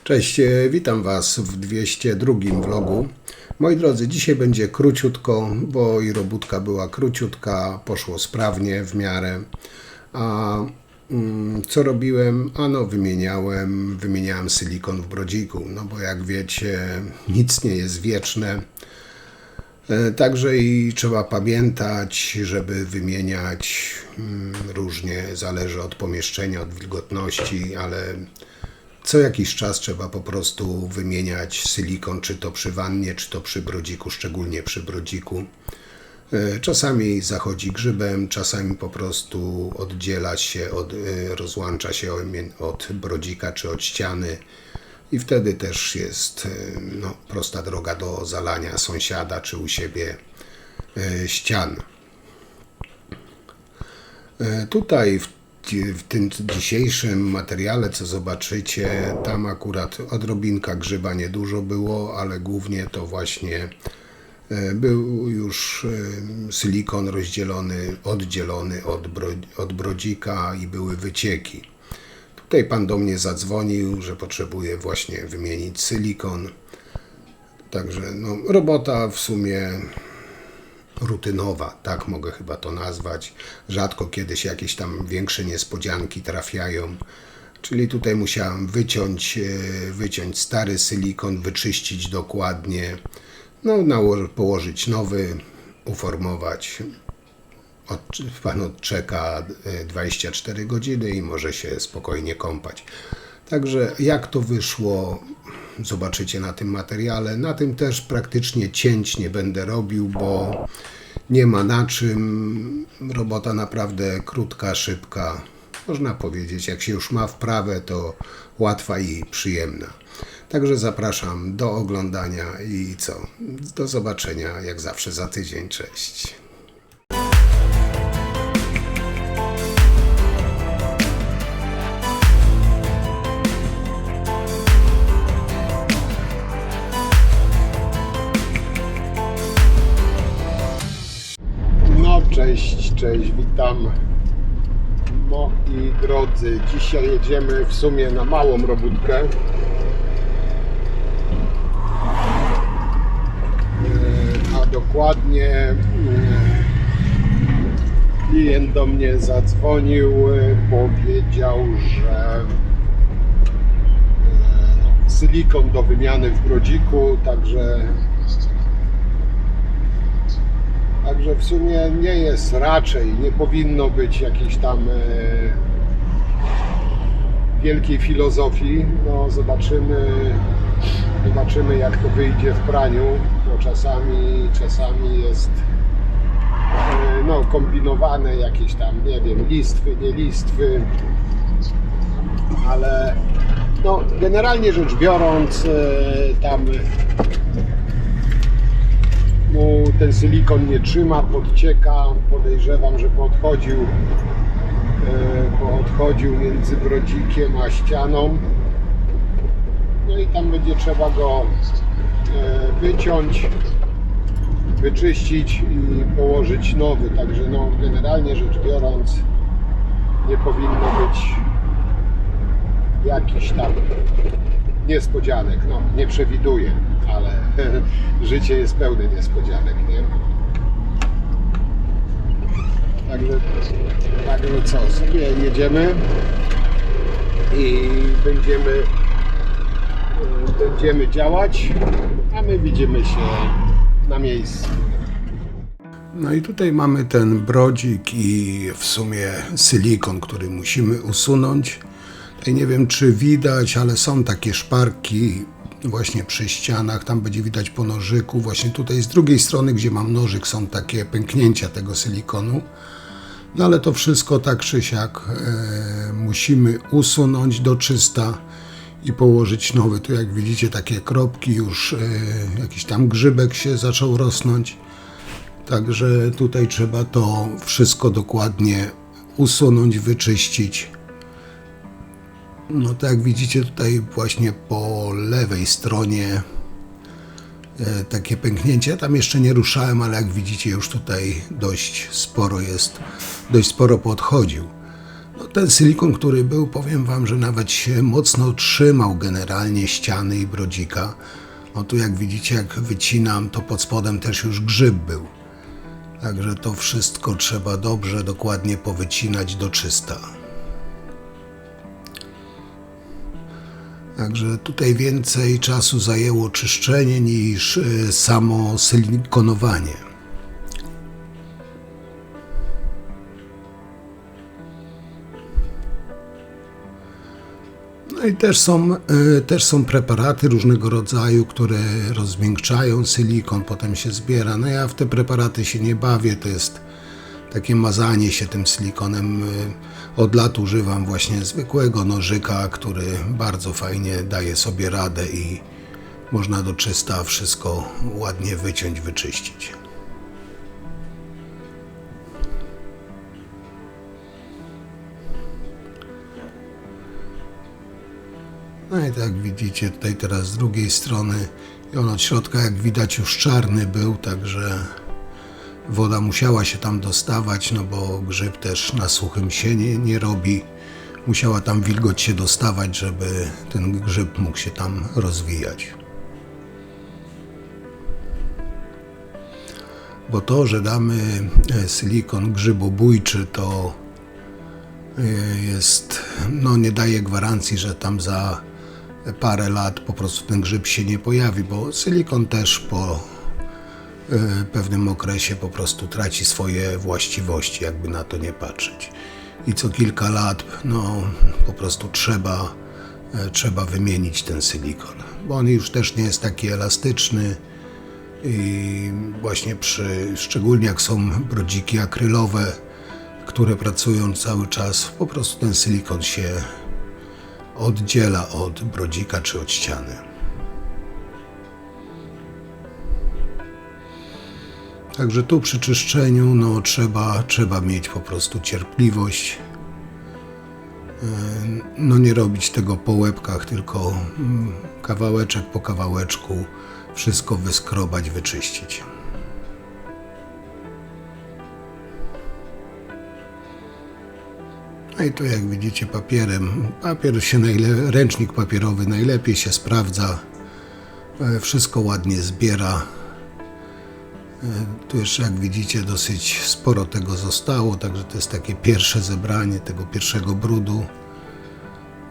Cześć, witam Was w 202 vlogu. Moi drodzy, dzisiaj będzie króciutko, bo i robótka była króciutka, poszło sprawnie w miarę. A co robiłem? Ano wymieniałem silikon w brodziku, no bo jak wiecie, nic nie jest wieczne. Także i trzeba pamiętać, żeby wymieniać różnie, zależy od pomieszczenia, od wilgotności, ale co jakiś czas trzeba po prostu wymieniać silikon, czy to przy wannie, czy to przy brodziku, szczególnie przy brodziku. Czasami zachodzi grzybem, czasami po prostu oddziela się, rozłącza się od brodzika czy od ściany i wtedy też jest prosta droga do zalania sąsiada czy u siebie ścian. Tutaj w tym dzisiejszym materiale, co zobaczycie, tam akurat odrobinka grzyba niedużo było, ale głównie to właśnie był już silikon oddzielony od brodzika i były wycieki. Tutaj pan do mnie zadzwonił, że potrzebuje właśnie wymienić silikon. Także robota w sumie rutynowa, tak mogę chyba to nazwać. Rzadko kiedy się jakieś tam większe niespodzianki trafiają. Czyli tutaj musiałem wyciąć stary silikon, wyczyścić dokładnie, położyć nowy, uformować. Pan odczeka 24 godziny i może się spokojnie kąpać. Także jak to wyszło, zobaczycie na tym materiale. Na tym też praktycznie cięć nie będę robił, bo nie ma na czym. Robota naprawdę krótka, szybka. Można powiedzieć, jak się już ma wprawę, to łatwa i przyjemna. Także zapraszam do oglądania i do zobaczenia jak zawsze za tydzień. Cześć. Cześć, witam moi drodzy. Dzisiaj jedziemy w sumie na małą robótkę. A dokładnie klient do mnie zadzwonił, powiedział, że silikon do wymiany w brodziku, także w sumie nie jest nie powinno być jakiejś tam wielkiej filozofii. Zobaczymy jak to wyjdzie w praniu, bo czasami jest kombinowane jakieś tam, nie wiem, listwy, nie listwy, ale generalnie rzecz biorąc tam ten silikon nie trzyma, podcieka. Podejrzewam, że poodchodził między brodzikiem a ścianą. No i tam będzie trzeba go wyciąć, wyczyścić i położyć nowy. Także generalnie rzecz biorąc nie powinno być jakichś tam niespodzianek. Nie przewiduję, ale życie jest pełne niespodzianek, nie? Także co, sobie jedziemy i będziemy działać, a my widzimy się na miejscu. No i tutaj mamy ten brodzik i w sumie silikon, który musimy usunąć. Tutaj nie wiem, czy widać, ale są takie szparki właśnie przy ścianach, tam będzie widać po nożyku. Właśnie tutaj z drugiej strony, gdzie mam nożyk, są takie pęknięcia tego silikonu. No ale to wszystko tak czy siak musimy usunąć do czysta i położyć nowy. Tu jak widzicie takie kropki, już jakiś tam grzybek się zaczął rosnąć. Także tutaj trzeba to wszystko dokładnie usunąć, wyczyścić. Tak jak widzicie tutaj właśnie po lewej stronie takie pęknięcie. Ja tam jeszcze nie ruszałem, ale jak widzicie już tutaj dość sporo podchodził. ten silikon, który był, powiem Wam, że nawet się mocno trzymał generalnie ściany i brodzika. No tu jak widzicie, jak wycinam, to pod spodem też już grzyb był. Także to wszystko trzeba dobrze, dokładnie powycinać do czysta. Także tutaj więcej czasu zajęło czyszczenie niż samo silikonowanie. No i też są preparaty różnego rodzaju, które rozmiękczają silikon, potem się zbiera. No ja w te preparaty się nie bawię, to jest takie mazanie się tym silikonem. Od lat używam właśnie zwykłego nożyka, który bardzo fajnie daje sobie radę i można do czysta wszystko ładnie wyciąć, wyczyścić. No i tak widzicie tutaj teraz z drugiej strony i on od środka jak widać już czarny był, także woda musiała się tam dostawać, no bo grzyb też na suchym się nie robi. Musiała tam wilgoć się dostawać, żeby ten grzyb mógł się tam rozwijać. Bo to, że damy silikon grzybobójczy, to jest, no nie daje gwarancji, że tam za parę lat po prostu ten grzyb się nie pojawi, bo silikon też po pewnym okresie po prostu traci swoje właściwości, jakby na to nie patrzeć. I co kilka lat, no po prostu trzeba wymienić ten silikon, bo on już też nie jest taki elastyczny i właśnie szczególnie jak są brodziki akrylowe, które pracują cały czas, po prostu ten silikon się oddziela od brodzika czy od ściany. Także tu przy czyszczeniu no, trzeba mieć po prostu cierpliwość. No nie robić tego po łebkach, tylko kawałeczek po kawałeczku wszystko wyskrobać, wyczyścić. No i tu jak widzicie ręcznik papierowy najlepiej się sprawdza, wszystko ładnie zbiera. Tu jeszcze jak widzicie dosyć sporo tego zostało, także to jest takie pierwsze zebranie tego pierwszego brudu.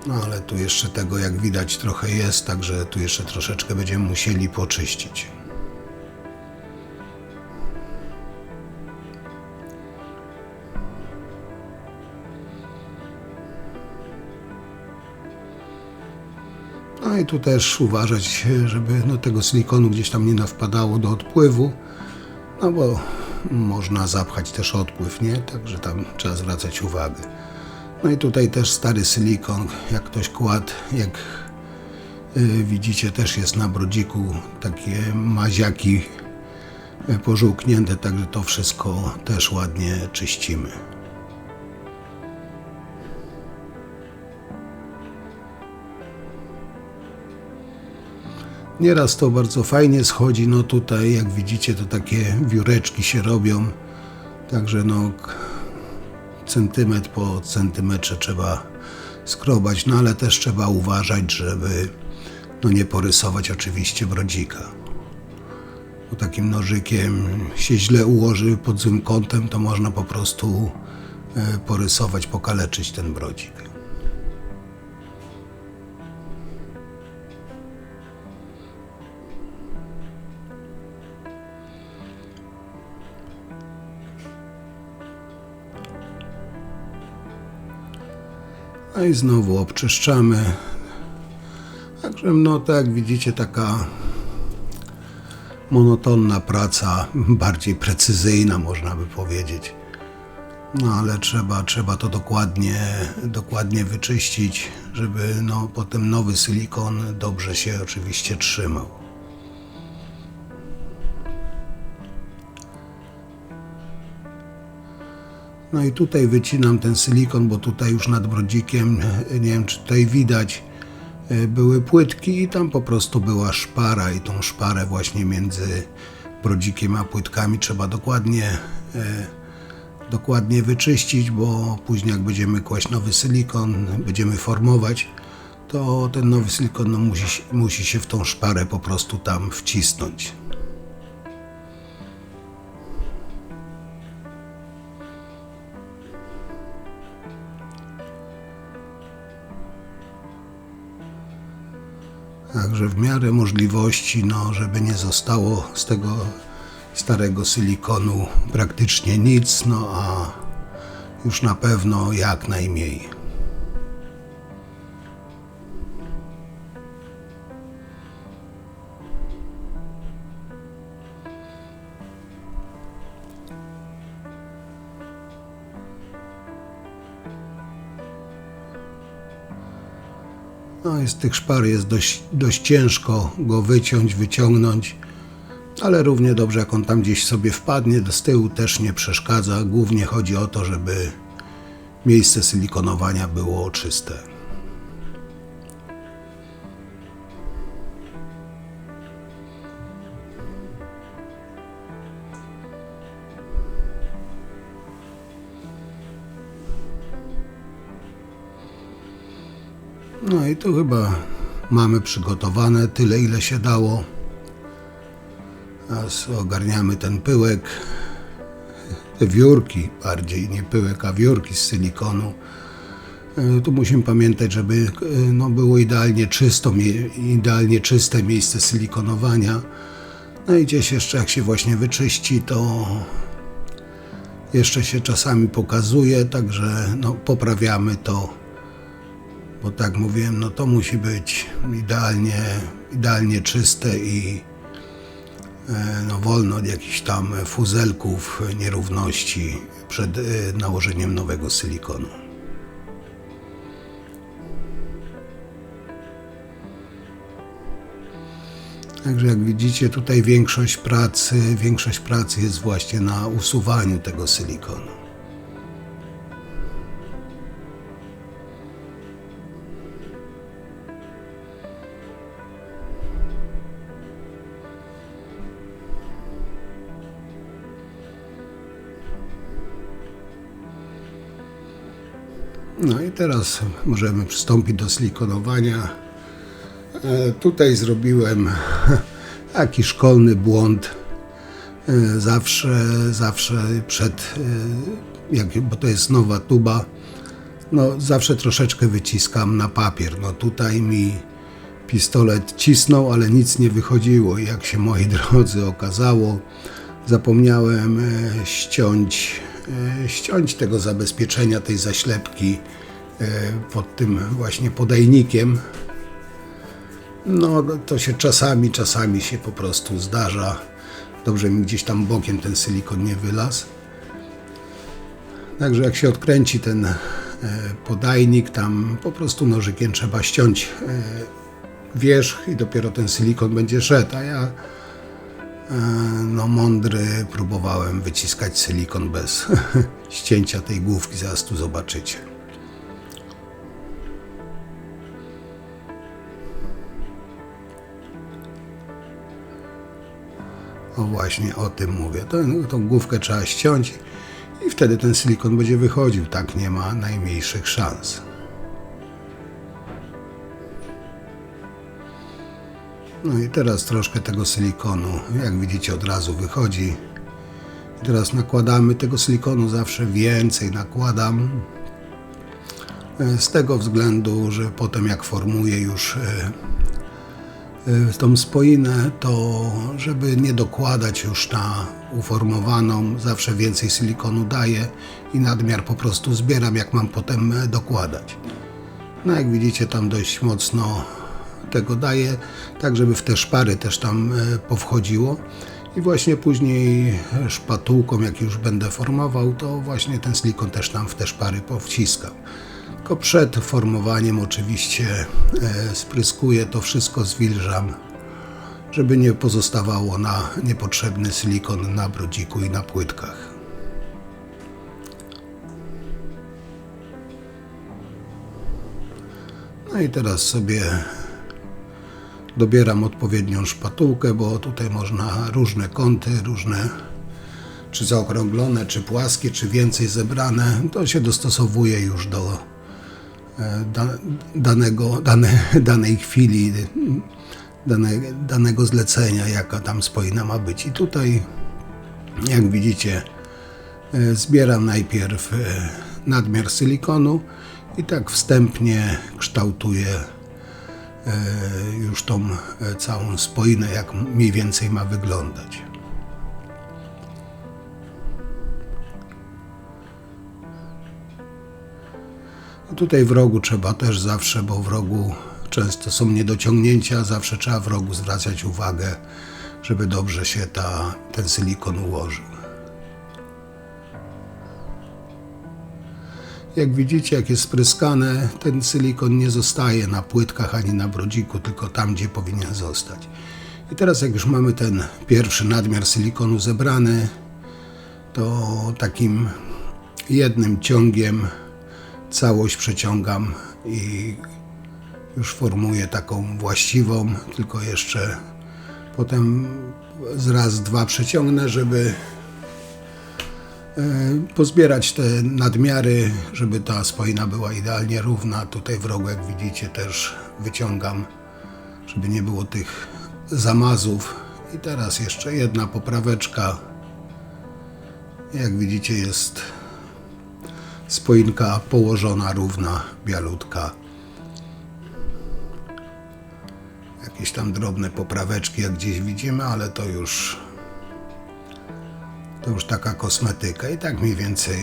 No ale tu jeszcze tego jak widać trochę jest, także tu jeszcze troszeczkę będziemy musieli poczyścić. No i tu też uważać, żeby no, tego silikonu gdzieś tam nie nawpadało do odpływu, no bo można zapchać też odpływ, nie? Także tam trzeba zwracać uwagę. No i tutaj też stary silikon, jak ktoś kładł, jak widzicie też jest na brodziku takie maziaki pożółknięte, także to wszystko też ładnie czyścimy. Nieraz to bardzo fajnie schodzi, no tutaj jak widzicie to takie wióreczki się robią, także no centymetr po centymetrze trzeba skrobać, no ale też trzeba uważać, żeby no nie porysować oczywiście brodzika. Bo takim nożykiem się źle ułoży pod złym kątem, to można po prostu porysować, pokaleczyć ten brodzik. No i znowu obczyszczamy. Także no tak jak widzicie taka monotonna praca, bardziej precyzyjna można by powiedzieć. No ale trzeba to dokładnie wyczyścić, żeby no potem nowy silikon dobrze się oczywiście trzymał. No i tutaj wycinam ten silikon, bo tutaj już nad brodzikiem, nie wiem czy tutaj widać, były płytki i tam po prostu była szpara i tą szparę właśnie między brodzikiem a płytkami trzeba dokładnie wyczyścić, bo później jak będziemy kłaść nowy silikon, będziemy formować, to ten nowy silikon musi się w tą szparę po prostu tam wcisnąć. Także w miarę możliwości, żeby nie zostało z tego starego silikonu praktycznie nic, a już na pewno jak najmniej. I z tych szpar jest dość ciężko go wyciągnąć, ale równie dobrze jak on tam gdzieś sobie wpadnie, z tyłu też nie przeszkadza. Głównie chodzi o to, żeby miejsce silikonowania było czyste. No i tu chyba mamy przygotowane tyle, ile się dało. Teraz ogarniamy ten pyłek, te wiórki, bardziej nie pyłek, a wiórki z silikonu. Tu musimy pamiętać, żeby było idealnie czyste miejsce silikonowania. No i gdzieś jeszcze jak się właśnie wyczyści, to jeszcze się czasami pokazuje, także poprawiamy to. Bo tak mówiłem, to musi być idealnie czyste i wolno od jakichś tam fuzelków, nierówności przed nałożeniem nowego silikonu. Także jak widzicie, tutaj większość pracy jest właśnie na usuwaniu tego silikonu. No i teraz możemy przystąpić do silikonowania. Tutaj zrobiłem taki szkolny błąd. Zawsze bo to jest nowa tuba, zawsze troszeczkę wyciskam na papier. Tutaj mi pistolet cisnął, ale nic nie wychodziło. I jak się, moi drodzy, okazało, zapomniałem ściąć tego zabezpieczenia, tej zaślepki pod tym właśnie podajnikiem. To się czasami się po prostu zdarza. Dobrze mi gdzieś tam bokiem ten silikon nie wylazł. Także jak się odkręci ten podajnik, tam po prostu nożykiem trzeba ściąć wierzch i dopiero ten silikon będzie szedł, a ja mądry próbowałem wyciskać silikon bez ścięcia tej główki, zaraz tu zobaczycie. O właśnie o tym mówię. Tą główkę trzeba ściąć i wtedy ten silikon będzie wychodził. Tak nie ma najmniejszych szans. No i teraz troszkę tego silikonu, jak widzicie, od razu wychodzi. I teraz nakładamy tego silikonu, zawsze więcej nakładam. Z tego względu, że potem jak formuję już tą spoinę, to żeby nie dokładać już na uformowaną, zawsze więcej silikonu daję i nadmiar po prostu zbieram, jak mam potem dokładać. Jak widzicie, tam dość mocno tego daję, tak żeby w te szpary też tam powchodziło i właśnie później szpatułką, jak już będę formował, to właśnie ten silikon też tam w te szpary powciskam. Tylko przed formowaniem oczywiście spryskuję to wszystko, zwilżam, żeby nie pozostawało na niepotrzebny silikon na brodziku i na płytkach. No i teraz sobie dobieram odpowiednią szpatułkę, bo tutaj można różne kąty, czy zaokrąglone, czy płaskie, czy więcej zebrane, to się dostosowuje już do danej chwili, danego zlecenia, jaka tam spoina ma być. I tutaj, jak widzicie, zbieram najpierw nadmiar silikonu i tak wstępnie kształtuję już tą całą spoinę, jak mniej więcej ma wyglądać. Tutaj w rogu trzeba też zawsze, bo w rogu często są niedociągnięcia, zawsze trzeba w rogu zwracać uwagę, żeby dobrze się ten silikon ułożył. Jak widzicie, jak jest spryskane, ten silikon nie zostaje na płytkach ani na brodziku, tylko tam, gdzie powinien zostać. I teraz, jak już mamy ten pierwszy nadmiar silikonu zebrany, to takim jednym ciągiem całość przeciągam i już formuję taką właściwą, tylko jeszcze potem raz, dwa przeciągnę, żeby pozbierać te nadmiary, żeby ta spoina była idealnie równa. Tutaj w rogu, jak widzicie, też wyciągam, żeby nie było tych zamazów. I teraz jeszcze jedna popraweczka. Jak widzicie, jest spoinka położona, równa, bialutka. Jakieś tam drobne popraweczki, jak gdzieś widzimy, ale to już taka kosmetyka. I tak mniej więcej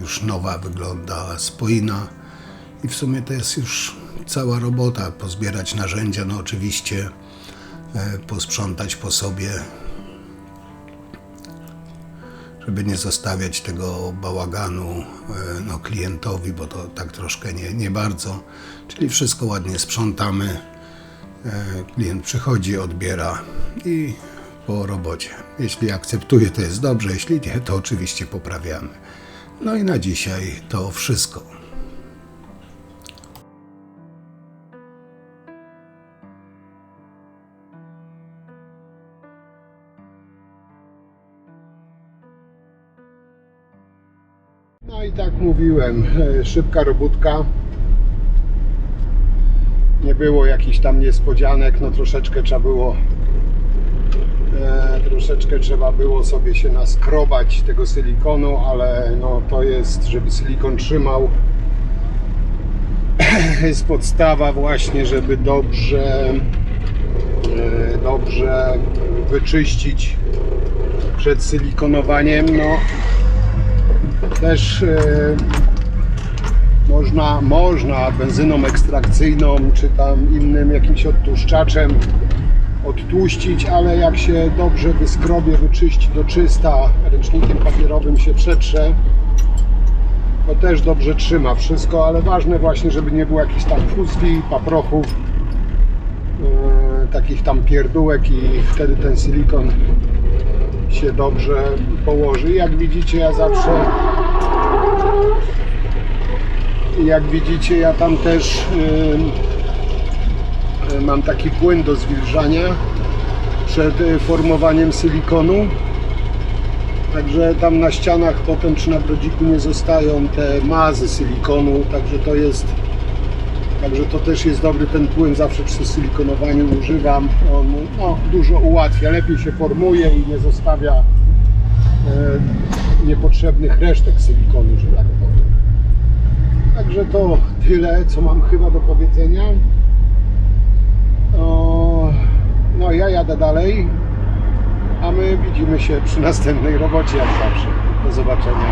już nowa wygląda spoina. I w sumie to jest już cała robota. Pozbierać narzędzia, no oczywiście posprzątać po sobie, żeby nie zostawiać tego bałaganu klientowi, bo to tak troszkę nie bardzo. Czyli wszystko ładnie sprzątamy. Klient przychodzi, odbiera i po robocie. Jeśli akceptuje, to jest dobrze, jeśli nie, to oczywiście poprawiamy. No i na dzisiaj to wszystko. No i tak mówiłem, szybka robótka. Nie było jakichś tam niespodzianek, no troszeczkę trzeba było sobie się naskrobać tego silikonu, ale no to jest, żeby silikon trzymał, jest podstawa właśnie, żeby dobrze wyczyścić przed silikonowaniem. No też można benzyną ekstrakcyjną czy tam innym jakimś odtłuszczaczem odtłuścić, ale jak się dobrze wyskrobie, wyczyści do czysta, ręcznikiem papierowym się przetrze, to też dobrze trzyma wszystko, ale ważne właśnie, żeby nie było jakichś tam fuzji, paprochów, takich tam pierdółek i wtedy ten silikon się dobrze położy. Jak widzicie, ja tam też mam taki płyn do zwilżania przed formowaniem silikonu, także tam na ścianach potem czy na brodziku nie zostają te mazy silikonu, także to też jest dobry ten płyn, zawsze przy silikonowaniu używam. On dużo ułatwia, lepiej się formuje i nie zostawia niepotrzebnych resztek silikonu, że tak powiem. Także to tyle, co mam chyba do powiedzenia. No ja jadę dalej, a my widzimy się przy następnej robocie jak zawsze. Do zobaczenia.